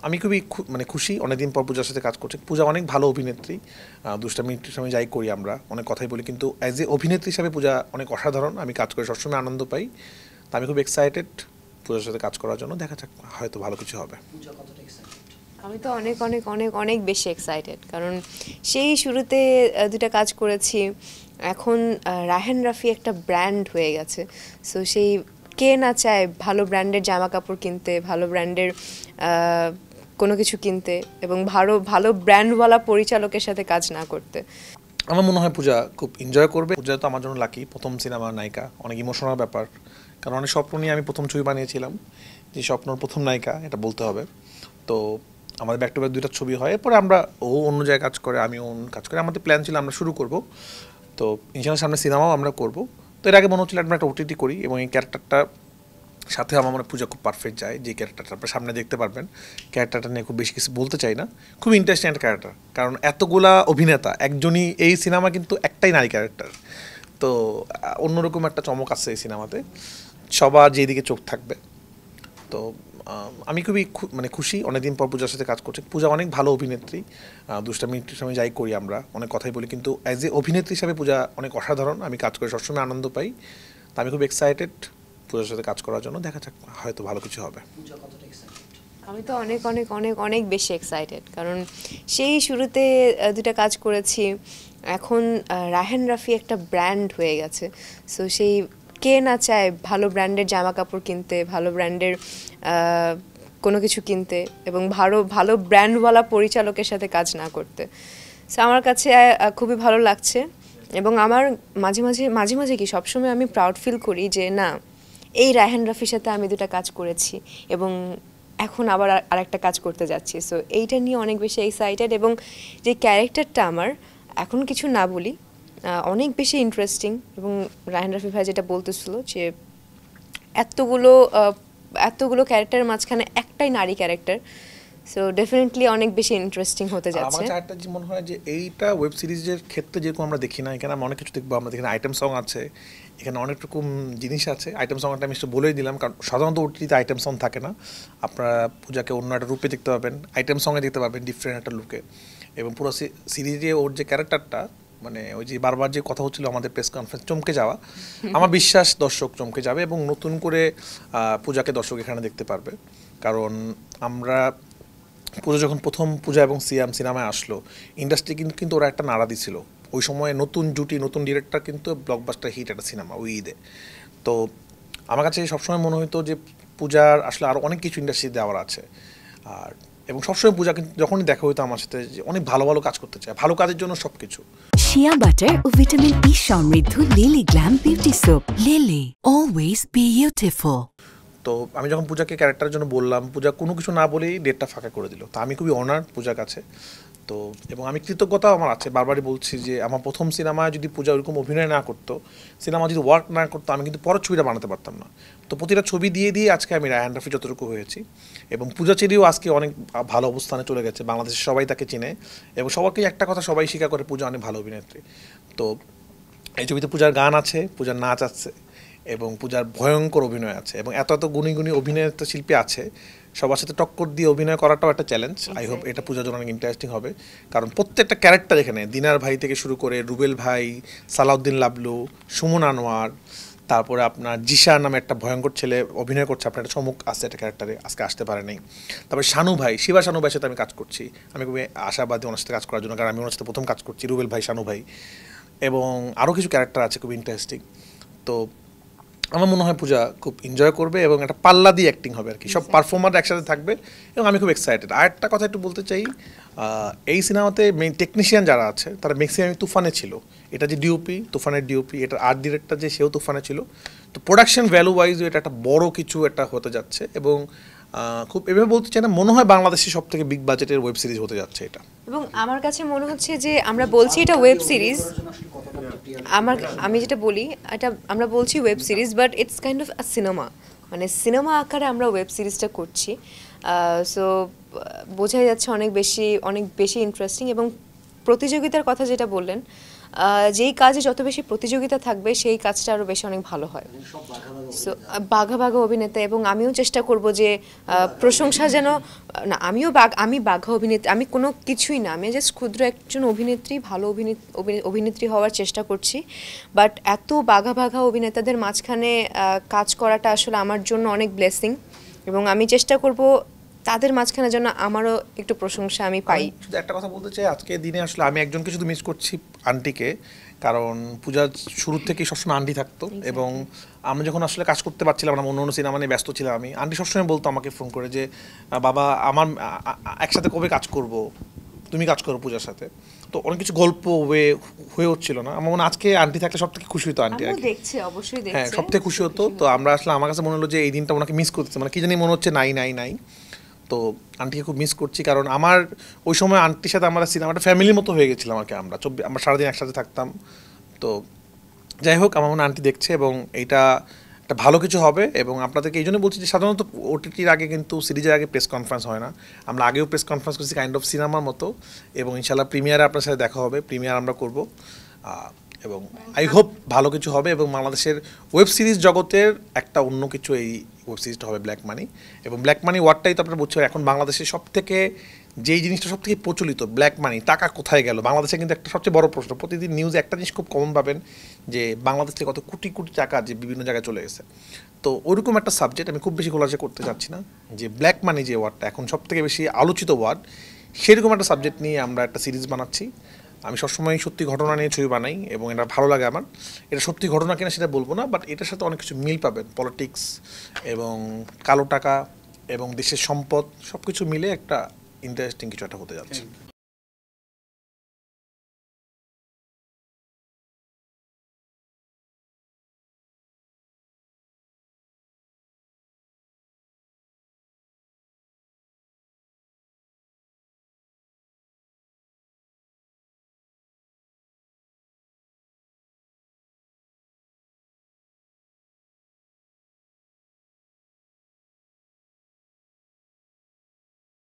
আমি খুবই খুশি অনেকদিন পর পূজার সাথে কাজ করছি। পূজা অনেক ভালো অভিনেত্রী। দুষ্টামি টুষ্টামি যাই করি আমরা, অনেক কথাই বলি, কিন্তু অ্যাজ এ অভিনেত্রী হিসাবে পূজা অনেক অসাধারণ। আমি কাজ করে সবসময় আনন্দ পাই। তো আমি খুব এক্সাইটেড পূজার সাথে কাজ করার জন্য। দেখা যাক, হয়তো ভালো কিছু হবে। আমি তো অনেক অনেক অনেক অনেক বেশি এক্সাইটেড, কারণ সেই শুরুতে দুটা কাজ করেছি। এখন রায়হান রাফি একটা ব্র্যান্ড হয়ে গেছে। সো সেই কে না চায় ভালো ব্র্যান্ডের জামা কাপড় কিনতে, ভালো ব্র্যান্ডের কোনো কিছু কিনতে, এবং ভালো ভালো ব্র্যান্ডওয়ালা পরিচালকের সাথে কাজ না করতে। আমার মনে হয় পূজা খুব এনজয় করবে। পূজা তো আমার জন্য লাকি, প্রথম সিনেমা নায়িকা, অনেক ইমোশনাল ব্যাপার। কারণ অনেক স্বপ্ন নিয়ে আমি প্রথম ছবি বানিয়েছিলাম, যে স্বপ্নর প্রথম নায়িকা, এটা বলতে হবে। তো আমাদের ব্যাক টু ব্যাক দুইটা ছবি হয়, এরপরে আমরা অন্য জায়গায় কাজ করে, আমি অন্য কাজ করে। আমাদের প্ল্যান ছিল আমরা শুরু করব, তো ইনশাআল্লাহ সামনে সিনেমাও আমরা করব। তো এর আগে মনে হচ্ছিল আমরা একটা ওটিটি করি, এবং এই ক্যারেক্টারটা সাথে আমার মনে পূজা খুব পারফেক্ট যায়। যে ক্যারেক্টারটা আপনার সামনে দেখতে পারবেন, ক্যারেক্টারটা নিয়ে খুব বেশি কিছু বলতে চাই না। খুব ইন্টারেস্টিং একটা ক্যারেক্টার, কারণ এতগুলা অভিনেতা, একজনই এই সিনেমা কিন্তু একটাই নারী ক্যারেক্টার। তো অন্যরকম একটা চমক আছে এই সিনেমাতে, সবার যেদিকে চোখ থাকবে। তো আমি খুবই খুশি অনেকদিন পর পূজার সাথে কাজ করছি। পূজা অনেক ভালো অভিনেত্রী। দুষ্টামি টুষ্টামি যাই করি আমরা, অনেক কথাই বলি, কিন্তু অ্যাজ এ অভিনেত্রী হিসাবে পূজা অনেক অসাধারণ। আমি কাজ করে সবসময় আনন্দ পাই। তো আমি খুব এক্সাইটেড পূজার সাথে কাজ করার জন্য। দেখা যাক, হয়তো ভালো কিছু হবে। আমি তো অনেক অনেক অনেক অনেক বেশি এক্সাইটেড, কারণ সেই শুরুতে দুটা কাজ করেছি। এখন রায়হান রাফি একটা ব্র্যান্ড হয়ে গেছে। সো সেই কে না চায় ভালো ব্র্যান্ডের জামা কাপড় কিনতে, ভালো ব্র্যান্ডের কোনো কিছু কিনতে, এবং ভালো ভালো ব্র্যান্ডওয়ালা পরিচালকের সাথে কাজ না করতে। সো আমার কাছে খুবই ভালো লাগছে, এবং আমার মাঝে মাঝে মাঝে মাঝে কি সবসময় আমি প্রাউড ফিল করি যে না, এই রায়হান রাফির সাথে আমি দুটা কাজ করেছি, এবং এখন আবার আরেকটা কাজ করতে যাচ্ছি। সো এইটা নিয়ে অনেক বেশি এক্সাইটেড, এবং যে ক্যারেক্টারটা আমার, এখন কিছু না বলি, অনেক বেশি ইন্টারেস্টিং। এবং রায়হান রাফি ভাই যেটা বলতেছিল যে এতগুলো এতগুলো ক্যারেক্টারের মাঝখানে একটাই নারী ক্যারেক্টার, সো ডেফিনেটলি অনেক বেশি ইন্টারেস্টিং হতে যাচ্ছে। আমার একটা মনে হয় যে এইটা ওয়েব সিরিজের ক্ষেত্রে যেরকম আমরা দেখি না, এখানে আমরা অনেক কিছু দেখবো। আমরা এখানে আইটেম সং আছে, এখানে অনেক রকম জিনিস আছে। আইটেম সংটা আমি একটু বলেই দিলাম, কারণ সাধারণত ওটিতে আইটেম সং থাকে না। আপনারা পূজাকে অন্য একটা রূপে দেখতে পাবেন, আইটেম সঙ্গে দেখতে পাবেন ডিফারেন্ট একটা লুকে। এবং পুরো সিরিজে ওর যে ক্যারেক্টারটা, ওই যে বারবার যে কথা হচ্ছিল আমাদের প্রেস কনফারেন্স, চমকে যাওয়া, আমার বিশ্বাস দর্শক চমকে যাবে, এবং নতুন করে পূজাকে দর্শক এখানে দেখতে পারবে। কারণ আমরা পূজা যখন প্রথম পূজা এবং সিয়াম সিনেমায় আসলো, ইন্ডাস্ট্রি কিন্তু ওরা একটা নাড়া দিছিল। ওই সময় নতুন জুটি, নতুন ডিরেক্টর, কিন্তু ব্লকবাস্টার হিট একটা সিনেমা ওই ঈদে। তো আমার কাছে সবসময় মনে হতো যে পূজার আসলে আরও অনেক কিছু ইন্ডাস্ট্রি দেওয়ার আছে। আর এবং সবসময় পূজা কিন্তু যখনই দেখা হইতো আমার সাথে, যে অনেক ভালো ভালো কাজ করতে চায়, ভালো কাজের জন্য সব কিছু। শিয়া বাটার ও ভিটামিন ই সমৃদ্ধ lily glam beauty soap. Lily, always beautiful. তো আমি যখন পূজাকে ক্যারেক্টারের জন্য বললাম, পূজা কোনো কিছু না বলেই ডেটটা ফাঁকা করে দিল। তো আমি খুবই অনার পূজার কাছে। তো এবং আমি কৃতজ্ঞতাও আমার আছে, বারবারই বলছি যে আমার প্রথম সিনেমায় যদি পূজা ওরকম অভিনয় না করতো, সিনেমা যদি ওয়ার্ক না করতো, আমি কিন্তু পরের ছবিটা বানাতে পারতাম না। তো প্রতিটা ছবি দিয়ে দিয়ে আজকে আমি রায়হান রাফি যতটুকু হয়েছি। এবং পূজা চেরিও আজকে অনেক ভালো অবস্থানে চলে গেছে, বাংলাদেশের সবাই তাকে চিনে, এবং সবাইকে একটা কথা সবাই স্বীকার করে, পূজা অনেক ভালো অভিনেত্রী। তো এই ছবিতে পূজার গান আছে, পূজার নাচ আছে, এবং পূজার ভয়ঙ্কর অভিনয় আছে, এবং এত এত গুণী গুণী অভিনেতা শিল্পী আছে, সবার সাথে টক্কর দিয়ে অভিনয় করাটাও একটা চ্যালেঞ্জ। আই হোপ এটা পূজার জন্য অনেক ইন্টারেস্টিং হবে, কারণ প্রত্যেকটা ক্যারেক্টার এখানে, দিনার ভাই থেকে শুরু করে রুবেল ভাই, সালাউদ্দিন লাবলু, সুমন আনোয়ার, তারপরে আপনার জিশা নামে একটা ভয়ঙ্কর ছেলে অভিনয় করছে, আপনার একটা চমক আছে একটা ক্যারেক্টারে, আজকে আসতে পারে নাই। তারপরে শানু ভাই, শিবা শানু ভাইয়ের সাথে আমি কাজ করছি। আমি খুবই আশাবাদী ওনার সাথে কাজ করার জন্য, কারণ আমি ওনার সাথে প্রথম কাজ করছি, রুবেল ভাই, শানু ভাই, এবং আরও কিছু ক্যারেক্টার আছে খুব ইন্টারেস্টিং। তো আমার মনে হয় পূজা খুব এনজয় করবে, এবং একটা পাল্লা দিয়ে অ্যাক্টিং হবে আর কি, সব পারফর্মার একসাথে থাকবে, এবং আমি খুব এক্সাইটেড। আর একটা কথা একটু বলতে চাই, এই সিনেমাতে মেইন টেকনিশিয়ান যারা আছে তারা ম্যাক্সিমাম তুফানে ছিল। এটা যে ডিওপি, তুফানের ডিওপি, এটা আর্ট ডিরেক্টর যে, সেও তুফানে ছিল। তো প্রোডাকশন ভ্যালু ওয়াইজ এটা একটা বড় কিছু একটা হতে যাচ্ছে, এবং খুব এভাবে বলতে চাই না, মনে হয় বাংলাদেশের সব থেকে বিগ বাজেটের ওয়েব সিরিজ হতে যাচ্ছে এটা। এবং আমার কাছে মনে হচ্ছে যে আমরা বলছি এটা ওয়েব সিরিজ, আমি যেটা বলি, এটা আমরা বলছি web series, but it's kind of a cinema, মানে সিনেমা আকারে আমরা ওয়েব সিরিজটা করছি। সো বোঝাই যাচ্ছে অনেক বেশি ইন্টারেস্টিং। এবং প্রতিযোগিতার কথা যেটা বললেন, যেই কাজে যত বেশি প্রতিযোগিতা থাকবে সেই কাজটা আরও বেশি অনেক ভালো হয়। সো বাঘা বাঘা অভিনেতা, এবং আমিও চেষ্টা করব যে প্রশংসা যেন না, আমি বাঘা অভিনেত্রী, আমি কোনো কিছুই না, আমি জাস্ট ক্ষুদ্র একজন অভিনেত্রী, ভালো অভিনেত্রী হওয়ার চেষ্টা করছি। বাট এত বাঘা বাঘা অভিনেতাদের মাঝখানে কাজ করাটা আসলে আমার জন্য অনেক ব্লেসিং, এবং আমি চেষ্টা করব তাদের মাঝখানে যেন আমারও একটু প্রশংসা আমি পাই। শুধু একটা কথা বলতে চাই, আজকে দিনে আসলে আমি একজনকে শুধু মিস করছি, আন্টিকে। কারণ পূজার শুরু থেকেই সবসময় আন্টি থাকতো, এবং আমি যখন আসলে কাজ করতে পারছিলাম না, অন্য অন্য সিনেমা নিয়ে ব্যস্ত ছিলাম, আন্টি সবসময় বলতো আমাকে ফোন করে যে বাবা আমার একসাথে কবে কাজ করব, তুমি কাজ করো পূজার সাথে। তো অনেক কিছু গল্প হয়ে হচ্ছিল না। আমার মনে হয় আজকে আন্টি থাকলে সব থেকে খুশি হতো আন্টি আর কি। দেখছি, অবশ্যই হ্যাঁ, দেখছি, সব থেকে খুশি হতো। তো আমরা আসলে আমার কাছে মনে হলো যে এই দিনটা ওনাকে মিস করতেছে, মানে কি জানি মনে হচ্ছে নাই নাই নাই। তো আন্টিকে খুব মিস করছি, কারণ আমার ওই সময় আন্টির সাথে আমরা সিনেমাটা ফ্যামিলির মতো হয়ে গেছিলাম আর কি। আমরা সারাদিন একসাথে থাকতাম। তো যাই হোক, আমার মনে হয় আন্টি দেখছে, এবং এইটা একটা ভালো কিছু হবে। এবং আপনাদেরকে এই জন্য বলছি যে সাধারণত ওটিটির আগে কিন্তু সিরিজের আগে প্রেস কনফারেন্স হয় না। আমরা আগেও প্রেস কনফারেন্স করছি কাইন্ড অফ সিনেমার মতো, এবং ইনশাল্লাহ প্রিমিয়ারে আপনার সাথে দেখা হবে, প্রিমিয়ার আমরা করব। এবং আই হোপ ভালো কিছু হবে, এবং বাংলাদেশের ওয়েব সিরিজ জগতের একটা অন্য কিছু এই ওয়েব সিরিজটা হবে ব্ল্যাক মানি। এবং ব্ল্যাক মানি ওয়ার্ডটাই তো আপনারা বুঝছেন, এখন বাংলাদেশের সব থেকে যেই জিনিসটা সব থেকে প্রচলিত, ব্ল্যাক মানি, টাকা কোথায় গেল বাংলাদেশে, কিন্তু একটা সবচেয়ে বড় প্রশ্ন। প্রতিদিন নিউজে একটা জিনিস খুব কমন পাবেন যে বাংলাদেশ থেকে কত কোটি কোটি টাকা যে বিভিন্ন জায়গায় চলে গেছে। তো ওইরকম একটা সাবজেক্ট আমি খুব বেশি খোলাসা করতে চাচ্ছি না, যে ব্ল্যাক মানি যে ওয়ার্ডটা এখন সব থেকে বেশি আলোচিত ওয়ার্ড, সেরকম একটা সাবজেক্ট নিয়ে আমরা একটা সিরিজ বানাচ্ছি। আমি সবসময় সত্যি ঘটনা নিয়ে ছবি বানাই, এবং এটা ভালো লাগে আমার। এটা সত্যি ঘটনা কিনা সেটা বলবো না, বাট এটার সাথে অনেক কিছু মিল পাবেন, পলিটিক্স এবং কালো টাকা এবং দেশের সম্পদ সব কিছু মিলে একটা ইন্টারেস্টিং কিছু একটা হতে যাচ্ছে।